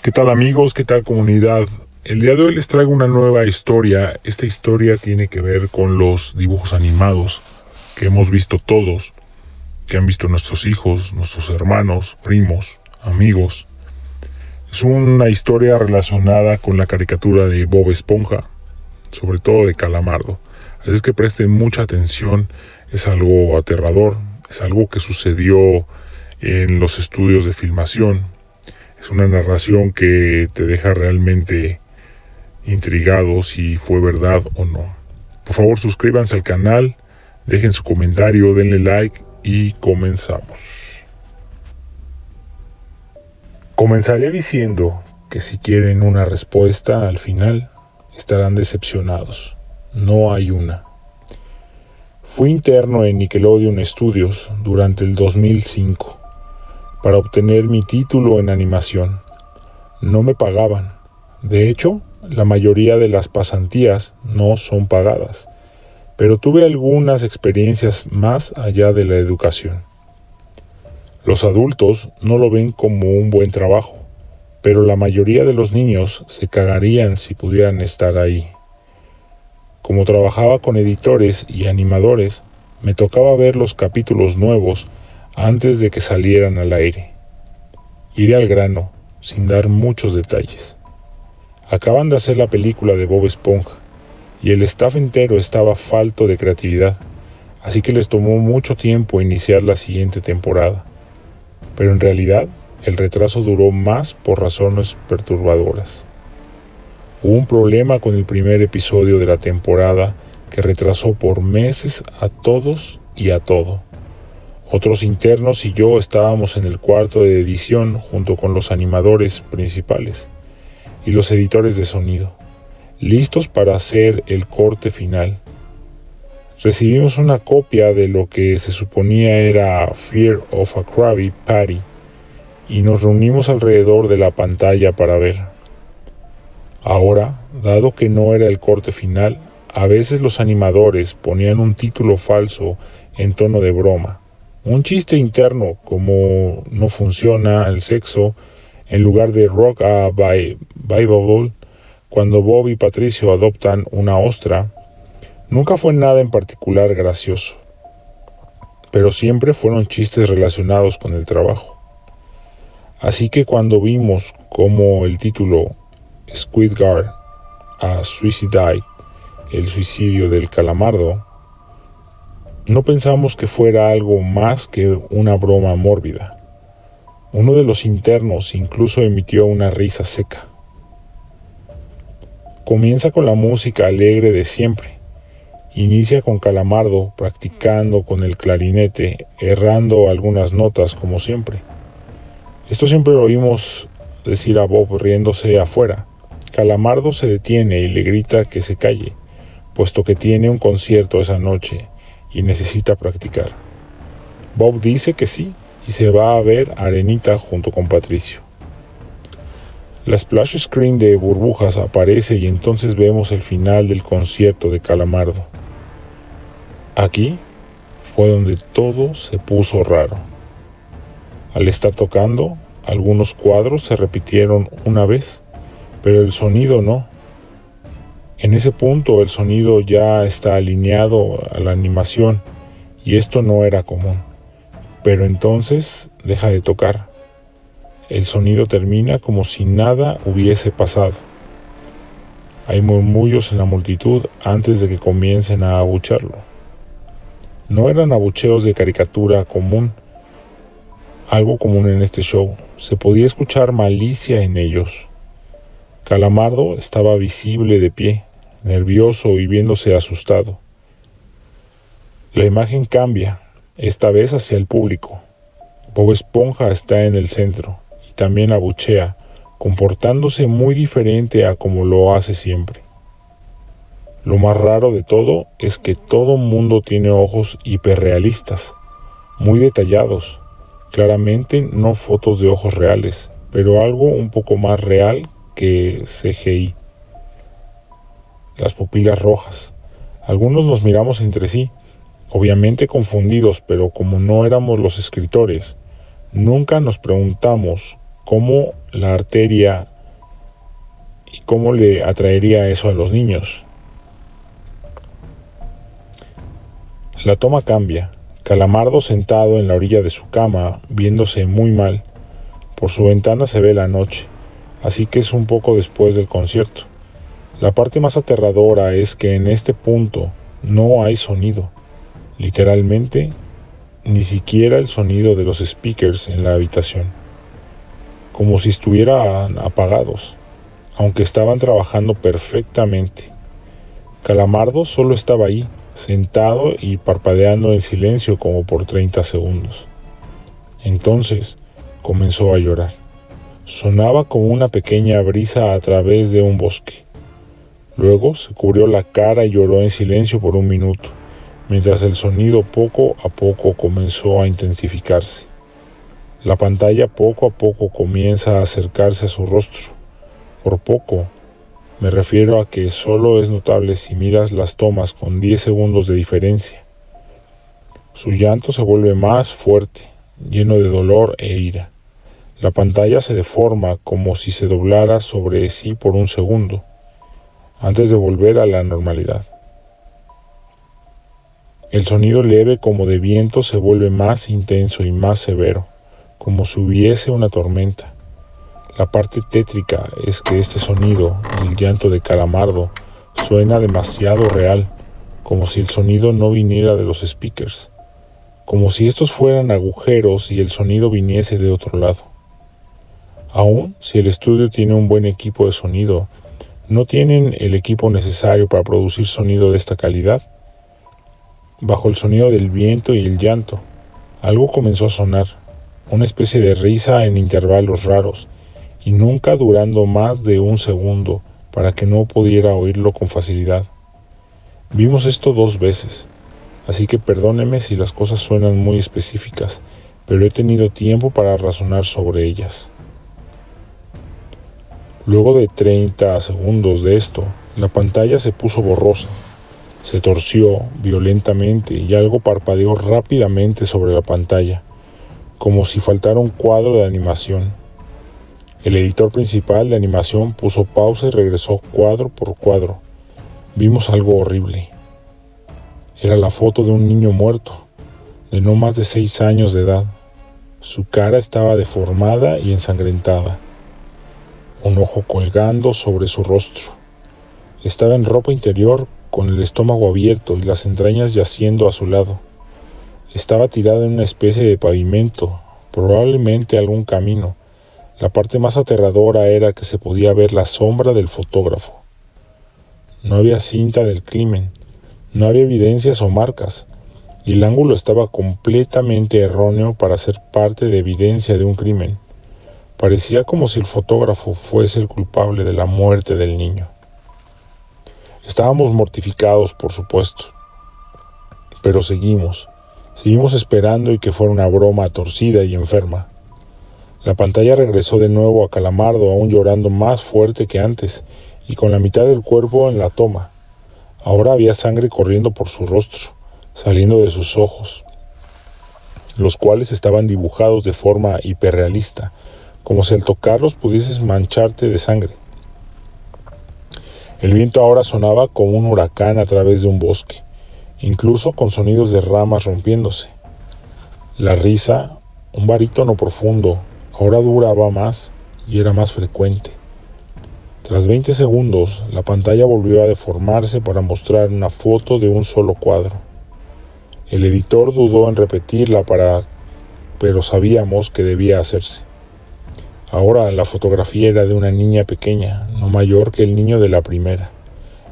¿Qué tal amigos? ¿Qué tal comunidad? El día de hoy les traigo una nueva historia. Esta historia tiene que ver con los dibujos animados que hemos visto todos, que han visto nuestros hijos, nuestros hermanos, primos, amigos. Es una historia relacionada con la caricatura de Bob Esponja, sobre todo de Calamardo. Así es que presten mucha atención, es algo aterrador, es algo que sucedió en los estudios de filmación. Es una narración que te deja realmente intrigado si fue verdad o no. Por favor, suscríbanse al canal, dejen su comentario, denle like y comenzamos. Comenzaré diciendo que si quieren una respuesta al final, estarán decepcionados. No hay una. Fui interno en Nickelodeon Studios durante el 2005 para obtener mi título en animación. No me pagaban. De hecho, la mayoría de las pasantías no son pagadas, pero tuve algunas experiencias más allá de la educación. Los adultos no lo ven como un buen trabajo, pero la mayoría de los niños se cagarían si pudieran estar ahí. Como trabajaba con editores y animadores, me tocaba ver los capítulos nuevos antes de que salieran al aire. Iré al grano, sin dar muchos detalles. Acaban de hacer la película de Bob Esponja, y el staff entero estaba falto de creatividad, así que les tomó mucho tiempo iniciar la siguiente temporada. Pero en realidad, el retraso duró más por razones perturbadoras. Hubo un problema con el primer episodio de la temporada que retrasó por meses a todos y a todo. Otros internos y yo estábamos en el cuarto de edición junto con los animadores principales y los editores de sonido, listos para hacer el corte final. Recibimos una copia de lo que se suponía era Fear of a Krabby Patty y nos reunimos alrededor de la pantalla para ver. Ahora, dado que no era el corte final, a veces los animadores ponían un título falso en tono de broma. Un chiste interno como no funciona el sexo en lugar de Rock a Bible cuando Bob y Patricio adoptan una ostra. Nunca fue nada en particular gracioso, pero siempre fueron chistes relacionados con el trabajo. Así que cuando vimos cómo el título Squidward a Suicide, el suicidio del calamardo, no pensamos que fuera algo más que una broma mórbida. Uno de los internos incluso emitió una risa seca. Comienza con la música alegre de siempre. Inicia con Calamardo practicando con el clarinete, errando algunas notas como siempre. Esto siempre lo oímos decir a Bob riéndose afuera. Calamardo se detiene y le grita que se calle, puesto que tiene un concierto esa noche y necesita practicar. Bob dice que sí y se va a ver a Arenita junto con Patricio. La splash screen de burbujas aparece y entonces vemos el final del concierto de Calamardo. Aquí fue donde todo se puso raro. Al estar tocando, algunos cuadros se repitieron una vez, pero el sonido no. En ese punto el sonido ya está alineado a la animación y esto no era común. Pero entonces deja de tocar. El sonido termina como si nada hubiese pasado. Hay murmullos en la multitud antes de que comiencen a abuchearlo. No eran abucheos de caricatura común, algo común en este show. Se podía escuchar malicia en ellos. Calamardo estaba visible de pie, nervioso y viéndose asustado. La imagen cambia, esta vez hacia el público. Bob Esponja está en el centro y también abuchea, comportándose muy diferente a como lo hace siempre. Lo más raro de todo es que todo mundo tiene ojos hiperrealistas, muy detallados. Claramente no fotos de ojos reales, pero algo un poco más real que CGI. Las pupilas rojas. Algunos nos miramos entre sí, obviamente confundidos, pero como no éramos los escritores, nunca nos preguntamos cómo la arteria ¿Y cómo le atraería eso a los niños? La toma cambia. Calamardo sentado en la orilla de su cama, viéndose muy mal. Por su ventana se ve la noche, así que es un poco después del concierto. La parte más aterradora es que en este punto no hay sonido. Literalmente, ni siquiera el sonido de los speakers en la habitación. Como si estuvieran apagados, aunque estaban trabajando perfectamente. Calamardo solo estaba ahí, sentado y parpadeando en silencio como por 30 segundos. Entonces comenzó a llorar. Sonaba como una pequeña brisa a través de un bosque. Luego se cubrió la cara y lloró en silencio por un minuto, mientras el sonido poco a poco comenzó a intensificarse. La pantalla poco a poco comienza a acercarse a su rostro. Por poco, me refiero a que solo es notable si miras las tomas con 10 segundos de diferencia. Su llanto se vuelve más fuerte, lleno de dolor e ira. La pantalla se deforma como si se doblara sobre sí por un segundo, antes de volver a la normalidad. El sonido leve como de viento se vuelve más intenso y más severo, como si hubiese una tormenta. La parte tétrica es que este sonido, el llanto de Calamardo, suena demasiado real, como si el sonido no viniera de los speakers, como si estos fueran agujeros y el sonido viniese de otro lado. Aún si el estudio tiene un buen equipo de sonido, no tienen el equipo necesario para producir sonido de esta calidad. Bajo el sonido del viento y el llanto, algo comenzó a sonar, una especie de risa en intervalos raros, y nunca durando más de un segundo para que no pudiera oírlo con facilidad. Vimos esto 2 veces, así que perdóneme si las cosas suenan muy específicas, pero he tenido tiempo para razonar sobre ellas. Luego de 30 segundos de esto, la pantalla se puso borrosa, se torció violentamente y algo parpadeó rápidamente sobre la pantalla, como si faltara un cuadro de animación. El editor principal de animación puso pausa y regresó cuadro por cuadro. Vimos algo horrible. Era la foto de un niño muerto, de no más de 6 años de edad. Su cara estaba deformada y ensangrentada, un ojo colgando sobre su rostro. Estaba en ropa interior con el estómago abierto y las entrañas yaciendo a su lado. Estaba tirada en una especie de pavimento, probablemente algún camino. La parte más aterradora era que se podía ver la sombra del fotógrafo. No había cinta del crimen, no había evidencias o marcas, y el ángulo estaba completamente erróneo para ser parte de evidencia de un crimen. Parecía como si el fotógrafo fuese el culpable de la muerte del niño. Estábamos mortificados, por supuesto, pero seguimos esperando y que fuera una broma torcida y enferma. La pantalla regresó de nuevo a Calamardo, aún llorando más fuerte que antes, y con la mitad del cuerpo en la toma. Ahora había sangre corriendo por su rostro, saliendo de sus ojos, los cuales estaban dibujados de forma hiperrealista, como si al tocarlos pudieses mancharte de sangre. El viento ahora sonaba como un huracán a través de un bosque, incluso con sonidos de ramas rompiéndose. La risa, un barítono profundo, ahora duraba más y era más frecuente. Tras 20 segundos, la pantalla volvió a deformarse para mostrar una foto de un solo cuadro. El editor dudó en repetirla pero sabíamos que debía hacerse. Ahora la fotografía era de una niña pequeña, no mayor que el niño de la primera.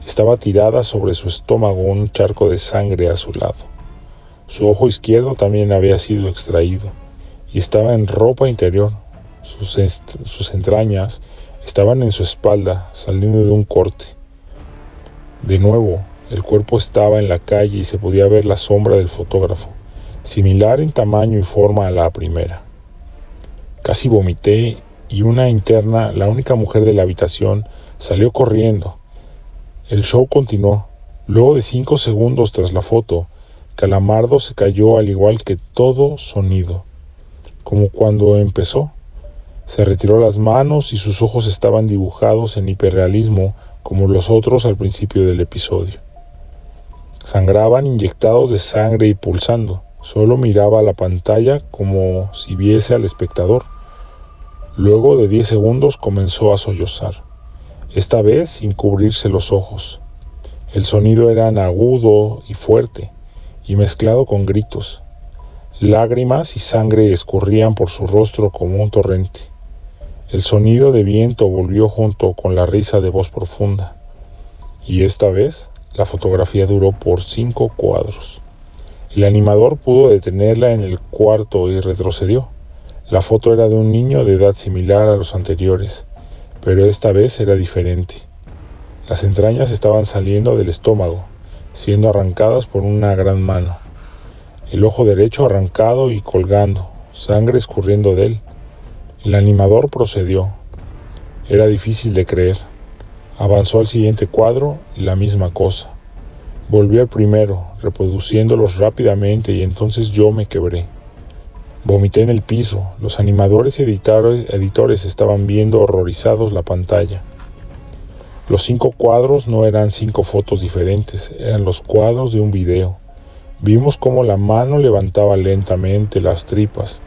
Estaba tirada sobre su estómago un charco de sangre a su lado. Su ojo izquierdo también había sido extraído y estaba en ropa interior. Sus entrañas estaban en su espalda, saliendo de un corte. De nuevo, el cuerpo estaba en la calle y se podía ver la sombra del fotógrafo, similar en tamaño y forma a la primera. Casi vomité y una interna, la única mujer de la habitación, salió corriendo. El show continuó. Luego de 5 segundos tras la foto, Calamardo se cayó al igual que todo sonido, como cuando empezó. Se retiró las manos y sus ojos estaban dibujados en hiperrealismo como los otros al principio del episodio. Sangraban inyectados de sangre y pulsando. Solo miraba a la pantalla como si viese al espectador. Luego de 10 segundos comenzó a sollozar, esta vez sin cubrirse los ojos. El sonido era agudo y fuerte, y mezclado con gritos. Lágrimas y sangre escurrían por su rostro como un torrente. El sonido de viento volvió junto con la risa de voz profunda. Y esta vez la fotografía duró por 5 cuadros. El animador pudo detenerla en el cuarto y retrocedió. La foto era de un niño de edad similar a los anteriores, pero esta vez era diferente. Las entrañas estaban saliendo del estómago, siendo arrancadas por una gran mano. El ojo derecho arrancado y colgando, sangre escurriendo de él. El animador procedió. Era difícil de creer. Avanzó al siguiente cuadro y la misma cosa. Volvió al primero, reproduciéndolos rápidamente, y entonces yo me quebré. Vomité en el piso. Los animadores y editores estaban viendo horrorizados la pantalla. Los 5 cuadros no eran 5 fotos diferentes, eran los cuadros de un video. Vimos cómo la mano levantaba lentamente las tripas.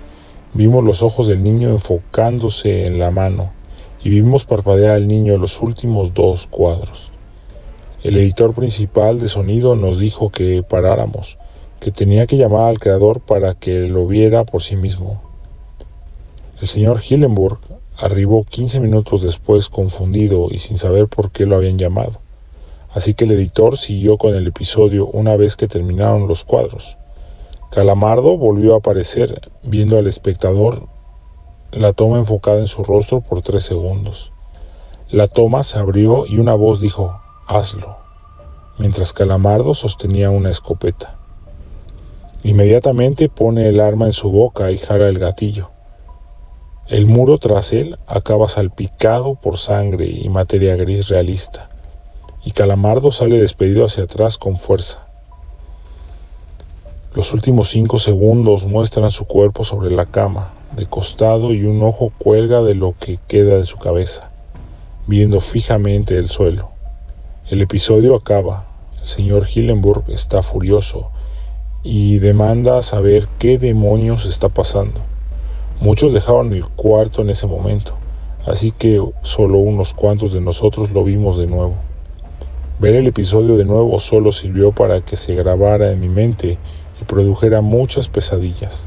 Vimos los ojos del niño enfocándose en la mano, y vimos parpadear al niño en los últimos 2 cuadros. El editor principal de sonido nos dijo que paráramos, que tenía que llamar al creador para que lo viera por sí mismo. El señor Hillenburg arribó 15 minutos después, confundido y sin saber por qué lo habían llamado. Así que el editor siguió con el episodio una vez que terminaron los cuadros. Calamardo volvió a aparecer, viendo al espectador la toma enfocada en su rostro por 3 segundos. La toma se abrió y una voz dijo: «Hazlo», mientras Calamardo sostenía una escopeta. Inmediatamente pone el arma en su boca y jala el gatillo. El muro tras él acaba salpicado por sangre y materia gris realista, y Calamardo sale despedido hacia atrás con fuerza. Los últimos 5 segundos muestran su cuerpo sobre la cama, de costado, y un ojo cuelga de lo que queda de su cabeza, viendo fijamente el suelo. El episodio acaba. El señor Hillenburg está furioso y demanda saber qué demonios está pasando. Muchos dejaron el cuarto en ese momento, así que solo unos cuantos de nosotros lo vimos de nuevo. Ver el episodio de nuevo solo sirvió para que se grabara en mi mente y produjera muchas pesadillas.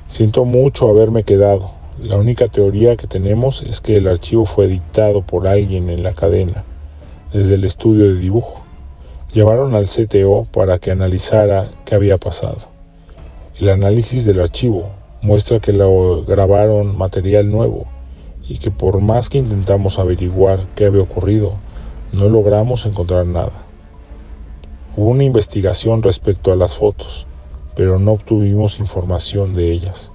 Siento mucho haberme quedado. La única teoría que tenemos es que el archivo fue editado por alguien en la cadena, desde el estudio de dibujo. Llamaron al CTO para que analizara qué había pasado. El análisis del archivo muestra que lo grabaron material nuevo y que por más que intentamos averiguar qué había ocurrido, no logramos encontrar nada. Hubo una investigación respecto a las fotos, pero no obtuvimos información de ellas.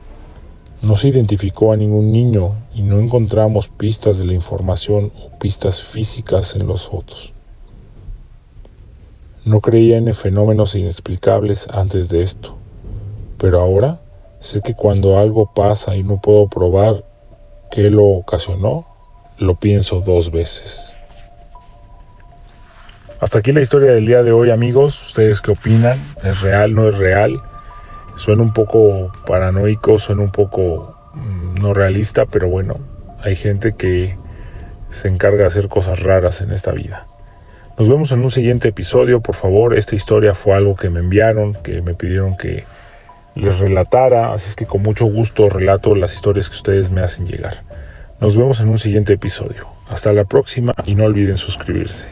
No se identificó a ningún niño y no encontramos pistas de la información o pistas físicas en las fotos. No creía en fenómenos inexplicables antes de esto, pero ahora sé que cuando algo pasa y no puedo probar qué lo ocasionó, lo pienso 2 veces. Hasta aquí la historia del día de hoy, amigos. ¿Ustedes qué opinan? ¿Es real? ¿No es real? Suena un poco paranoico, suena un poco no realista, pero bueno, hay gente que se encarga de hacer cosas raras en esta vida. Nos vemos en un siguiente episodio, por favor. Esta historia fue algo que me enviaron, que me pidieron que les relatara, así es que con mucho gusto relato las historias que ustedes me hacen llegar. Nos vemos en un siguiente episodio. Hasta la próxima y no olviden suscribirse.